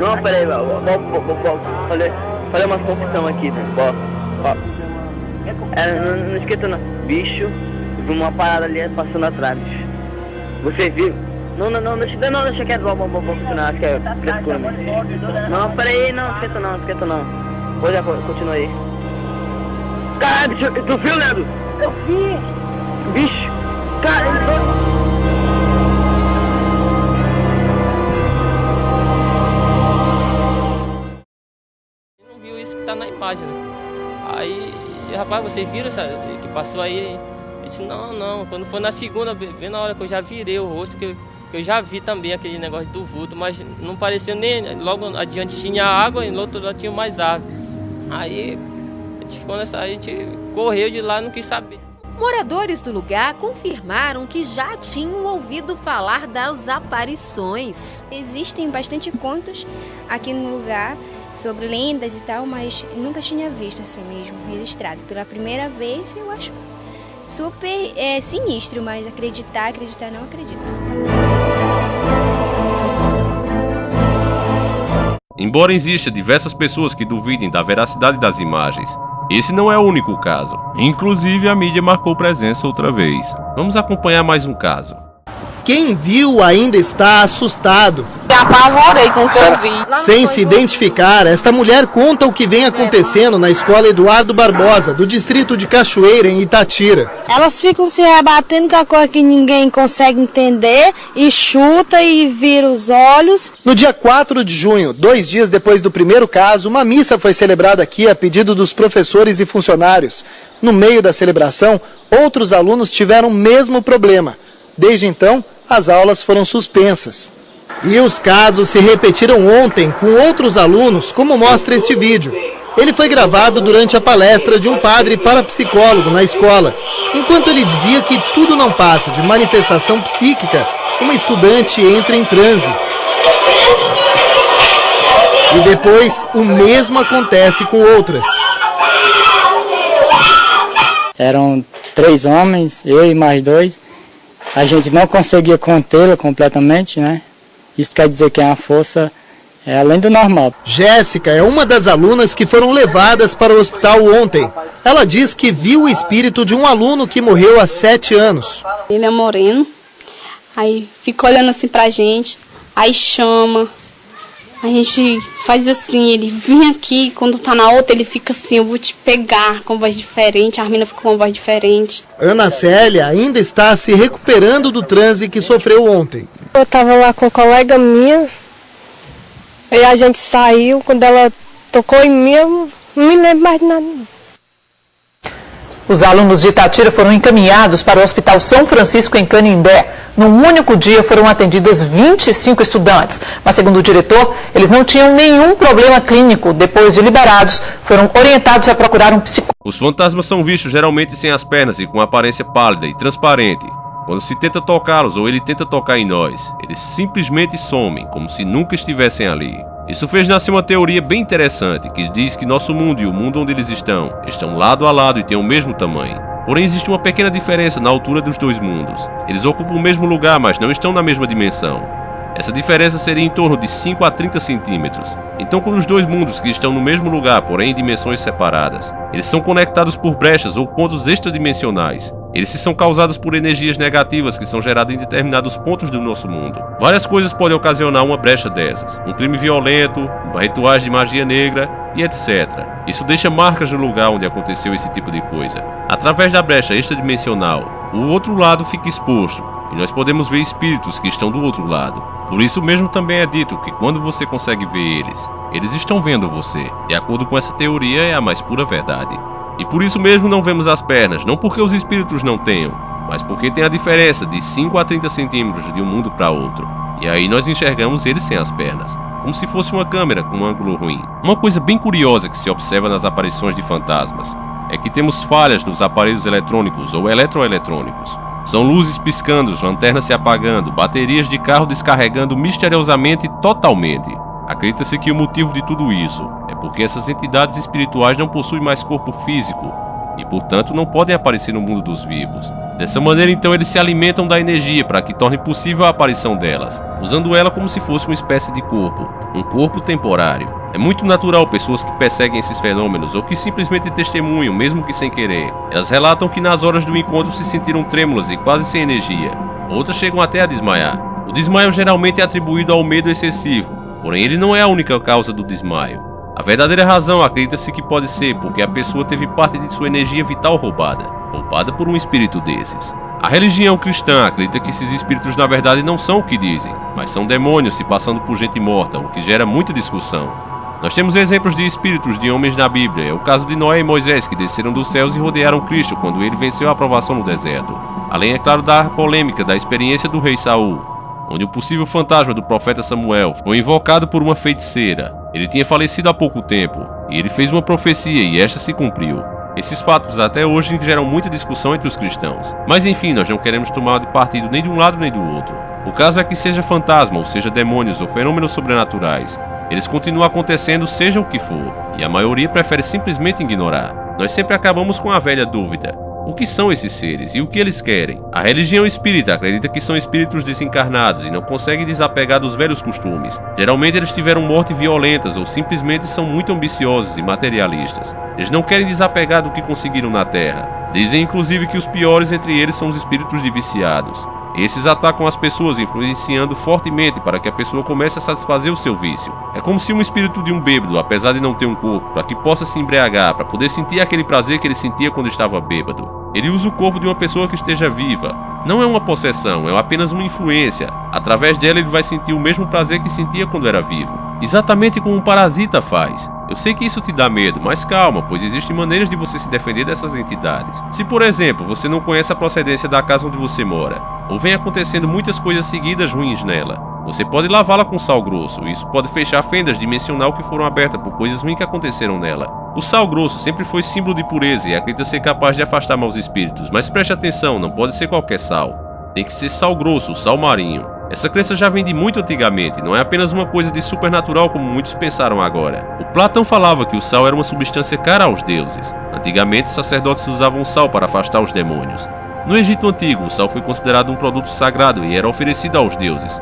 Não, peraí, falei uma confusão aqui, ó. Não esquenta não. Bicho, vi uma parada ali passando atrás. Você viu? Não, deixa quieto, vamos continuar, acho que é frescura mesmo. Não, peraí, não esquenta não. Pô, já continua aí. Caralho, bicho, tu viu, Leandro? Eu vi. Bicho, cara, não viu isso que tá na imagem, né? Aí, disse, rapaz, vocês viram que passou aí? Eu disse, não, quando foi na segunda, bem na hora que eu já virei o rosto, que eu já vi também aquele negócio do vulto, mas não pareceu nem, logo adiante tinha água e no outro lado tinha mais árvore. Aí, a gente correu de lá e não quis saber. Moradores do lugar confirmaram que já tinham ouvido falar das aparições. Existem bastante contos aqui no lugar sobre lendas e tal, mas nunca tinha visto assim mesmo, registrado. Pela primeira vez, eu acho super sinistro, mas acreditar não acredito. Embora exista diversas pessoas que duvidem da veracidade das imagens, esse não é o único caso. Inclusive, a mídia marcou presença outra vez. Vamos acompanhar mais um caso. Quem viu ainda está assustado. Me apavorei com o que eu vi. Sem se identificar, esta mulher conta o que vem acontecendo na escola Eduardo Barbosa, do distrito de Cachoeira, em Itatira. Elas ficam se rebatendo com a coisa que ninguém consegue entender e chuta e vira os olhos. No dia 4 de junho, 2 dias depois do primeiro caso, uma missa foi celebrada aqui a pedido dos professores e funcionários. No meio da celebração, outros alunos tiveram o mesmo problema. Desde então, as aulas foram suspensas. E os casos se repetiram ontem com outros alunos, como mostra este vídeo. Ele foi gravado durante a palestra de um padre parapsicólogo na escola. Enquanto ele dizia que tudo não passa de manifestação psíquica, uma estudante entra em transe. E depois, o mesmo acontece com outras. Eram 3 homens, eu e mais 2. A gente não conseguia contê-la completamente, né? Isso quer dizer que é uma força além do normal. Jéssica é uma das alunas que foram levadas para o hospital ontem. Ela diz que viu o espírito de um aluno que morreu há 7 anos. Ele é moreno, aí fica olhando assim pra gente, aí chama. A gente faz assim, ele vem aqui, quando tá na outra ele fica assim, eu vou te pegar, com voz diferente, a Armina fica com uma voz diferente. Ana Célia ainda está se recuperando do transe que sofreu ontem. Eu tava lá com uma colega minha, e a gente saiu, quando ela tocou em mim, eu não me lembro mais de nada. Os alunos de Itatira foram encaminhados para o Hospital São Francisco em Canindé. Num único dia foram atendidas 25 estudantes, mas segundo o diretor, eles não tinham nenhum problema clínico. Depois de liberados, foram orientados a procurar um psicólogo. Os fantasmas são vistos geralmente sem as pernas e com aparência pálida e transparente. Quando se tenta tocá-los ou ele tenta tocar em nós, eles simplesmente somem, como se nunca estivessem ali. Isso fez nascer uma teoria bem interessante, que diz que nosso mundo e o mundo onde eles estão lado a lado e têm o mesmo tamanho. Porém, existe uma pequena diferença na altura dos dois mundos. Eles ocupam o mesmo lugar, mas não estão na mesma dimensão. Essa diferença seria em torno de 5 a 30 centímetros. Então, quando os dois mundos que estão no mesmo lugar, porém em dimensões separadas, eles são conectados por brechas ou pontos extradimensionais. Eles são causados por energias negativas que são geradas em determinados pontos do nosso mundo. Várias coisas podem ocasionar uma brecha dessas. Um crime violento, rituais de magia negra e etc. Isso deixa marcas no lugar onde aconteceu esse tipo de coisa. Através da brecha extradimensional, o outro lado fica exposto e nós podemos ver espíritos que estão do outro lado. Por isso mesmo também é dito que quando você consegue ver eles estão vendo você. De acordo com essa teoria, é a mais pura verdade. E por isso mesmo não vemos as pernas, não porque os espíritos não tenham, mas porque tem a diferença de 5 a 30 centímetros de um mundo para outro. E aí nós enxergamos eles sem as pernas, como se fosse uma câmera com um ângulo ruim. Uma coisa bem curiosa que se observa nas aparições de fantasmas é que temos falhas nos aparelhos eletrônicos ou eletroeletrônicos. São luzes piscando, lanternas se apagando, baterias de carro descarregando misteriosamente totalmente. Acredita-se que o motivo de tudo isso é porque essas entidades espirituais não possuem mais corpo físico e, portanto, não podem aparecer no mundo dos vivos. Dessa maneira, então, eles se alimentam da energia para que torne possível a aparição delas, usando ela como se fosse uma espécie de corpo, um corpo temporário. É muito natural pessoas que perseguem esses fenômenos ou que simplesmente testemunham, mesmo que sem querer. Elas relatam que nas horas do encontro se sentiram trêmulas e quase sem energia. Outras chegam até a desmaiar. O desmaio geralmente é atribuído ao medo excessivo, porém ele não é a única causa do desmaio. A verdadeira razão acredita-se que pode ser porque a pessoa teve parte de sua energia vital roubada por um espírito desses. A religião cristã acredita que esses espíritos na verdade não são o que dizem, mas são demônios se passando por gente morta, o que gera muita discussão. Nós temos exemplos de espíritos de homens na Bíblia, é o caso de Noé e Moisés que desceram dos céus e rodearam Cristo quando ele venceu a provação no deserto. Além, é claro, da polêmica da experiência do rei Saul, onde o possível fantasma do profeta Samuel foi invocado por uma feiticeira. Ele tinha falecido há pouco tempo, e ele fez uma profecia e esta se cumpriu. Esses fatos até hoje geram muita discussão entre os cristãos. Mas enfim, nós não queremos tomar de partido nem de um lado nem do outro. O caso é que seja fantasma, ou seja demônios ou fenômenos sobrenaturais, eles continuam acontecendo seja o que for, e a maioria prefere simplesmente ignorar. Nós sempre acabamos com a velha dúvida: o que são esses seres e o que eles querem? A religião espírita acredita que são espíritos desencarnados e não conseguem desapegar dos velhos costumes. Geralmente eles tiveram mortes violentas ou simplesmente são muito ambiciosos e materialistas. Eles não querem desapegar do que conseguiram na Terra. Dizem inclusive que os piores entre eles são os espíritos de viciados. Esses atacam as pessoas, influenciando fortemente para que a pessoa comece a satisfazer o seu vício. É como se um espírito de um bêbado, apesar de não ter um corpo, para que possa se embriagar, para poder sentir aquele prazer que ele sentia quando estava bêbado. Ele usa o corpo de uma pessoa que esteja viva. Não é uma possessão, é apenas uma influência. Através dela ele vai sentir o mesmo prazer que sentia quando era vivo. Exatamente como um parasita faz. Eu sei que isso te dá medo, mas calma, pois existem maneiras de você se defender dessas entidades. Se, por exemplo, você não conhece a procedência da casa onde você mora, ou vem acontecendo muitas coisas seguidas ruins nela, você pode lavá-la com sal grosso, e isso pode fechar fendas dimensional que foram abertas por coisas ruins que aconteceram nela. O sal grosso sempre foi símbolo de pureza e acredita ser capaz de afastar maus espíritos, mas preste atenção, não pode ser qualquer sal. Tem que ser sal grosso, sal marinho. Essa crença já vem de muito antigamente, não é apenas uma coisa de supernatural como muitos pensaram agora. O Platão falava que o sal era uma substância cara aos deuses. Antigamente, sacerdotes usavam sal para afastar os demônios. No Egito Antigo, o sal foi considerado um produto sagrado e era oferecido aos deuses.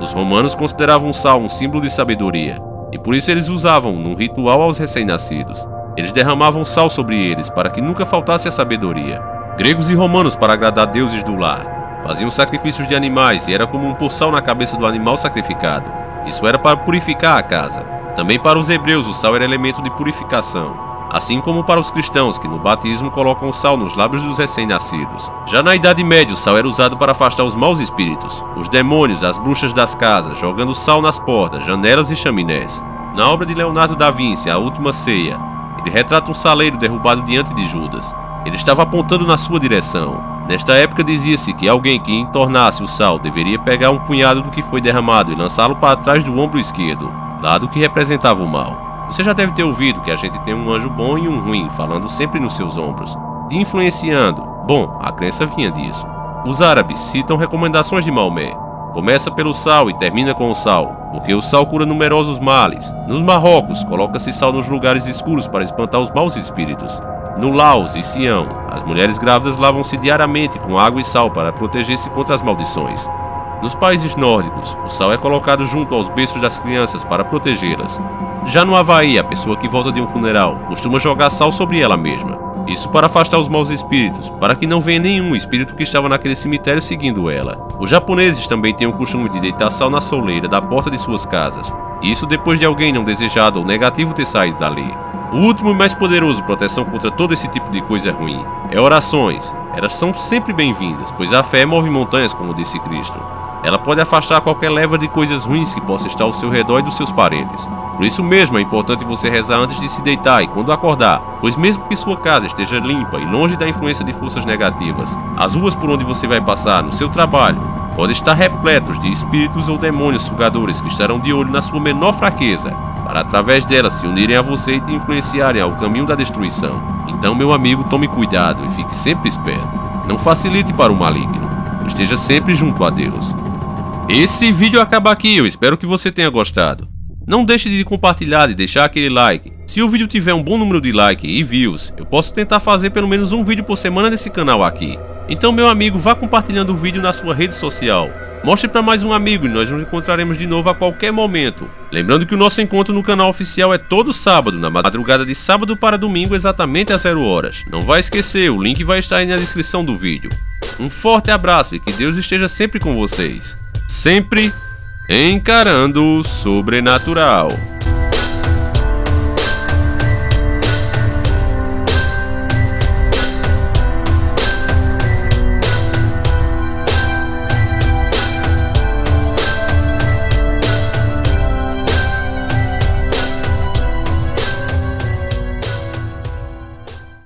Os romanos consideravam o sal um símbolo de sabedoria, e por isso eles usavam num ritual aos recém-nascidos. Eles derramavam sal sobre eles para que nunca faltasse a sabedoria. Gregos e romanos, para agradar deuses do lar, faziam sacrifícios de animais e era comum pôr sal na cabeça do animal sacrificado. Isso era para purificar a casa. Também para os hebreus o sal era elemento de purificação, assim como para os cristãos que no batismo colocam sal nos lábios dos recém-nascidos. Já na Idade Média o sal era usado para afastar os maus espíritos, os demônios, as bruxas das casas, jogando sal nas portas, janelas e chaminés. Na obra de Leonardo da Vinci, A Última Ceia, ele retrata um saleiro derrubado diante de Judas. Ele estava apontando na sua direção. Nesta época dizia-se que alguém que entornasse o sal deveria pegar um punhado do que foi derramado e lançá-lo para trás do ombro esquerdo, lado que representava o mal. Você já deve ter ouvido que a gente tem um anjo bom e um ruim falando sempre nos seus ombros, te influenciando. Bom, a crença vinha disso. Os árabes citam recomendações de Maomé. Começa pelo sal e termina com o sal, porque o sal cura numerosos males. Nos Marrocos, coloca-se sal nos lugares escuros para espantar os maus espíritos. No Laos e Sião, as mulheres grávidas lavam-se diariamente com água e sal para proteger-se contra as maldições. Nos países nórdicos, o sal é colocado junto aos berços das crianças para protegê-las. Já no Havaí, a pessoa que volta de um funeral costuma jogar sal sobre ela mesma. Isso para afastar os maus espíritos, para que não venha nenhum espírito que estava naquele cemitério seguindo ela. Os japoneses também têm o costume de deitar sal na soleira da porta de suas casas. Isso depois de alguém não desejado ou negativo ter saído dali. O último e mais poderoso proteção contra todo esse tipo de coisa ruim é orações. Elas são sempre bem-vindas, pois a fé move montanhas, como disse Cristo. Ela pode afastar qualquer leva de coisas ruins que possa estar ao seu redor e dos seus parentes. Por isso mesmo é importante você rezar antes de se deitar e quando acordar, pois mesmo que sua casa esteja limpa e longe da influência de forças negativas, as ruas por onde você vai passar, no seu trabalho, podem estar repletos de espíritos ou demônios sugadores que estarão de olho na sua menor fraqueza, para através delas se unirem a você e te influenciarem ao caminho da destruição. Então, meu amigo, tome cuidado e fique sempre esperto. Não facilite para o maligno. Esteja sempre junto a Deus. Esse vídeo acaba aqui, eu espero que você tenha gostado. Não deixe de compartilhar e deixar aquele like. Se o vídeo tiver um bom número de likes e views, eu posso tentar fazer pelo menos um vídeo por semana nesse canal aqui. Então, meu amigo, vá compartilhando o vídeo na sua rede social. Mostre para mais um amigo e nós nos encontraremos de novo a qualquer momento. Lembrando que o nosso encontro no canal oficial é todo sábado, na madrugada de sábado para domingo, exatamente às 0 horas. Não vai esquecer, o link vai estar aí na descrição do vídeo. Um forte abraço e que Deus esteja sempre com vocês. Sempre encarando o sobrenatural.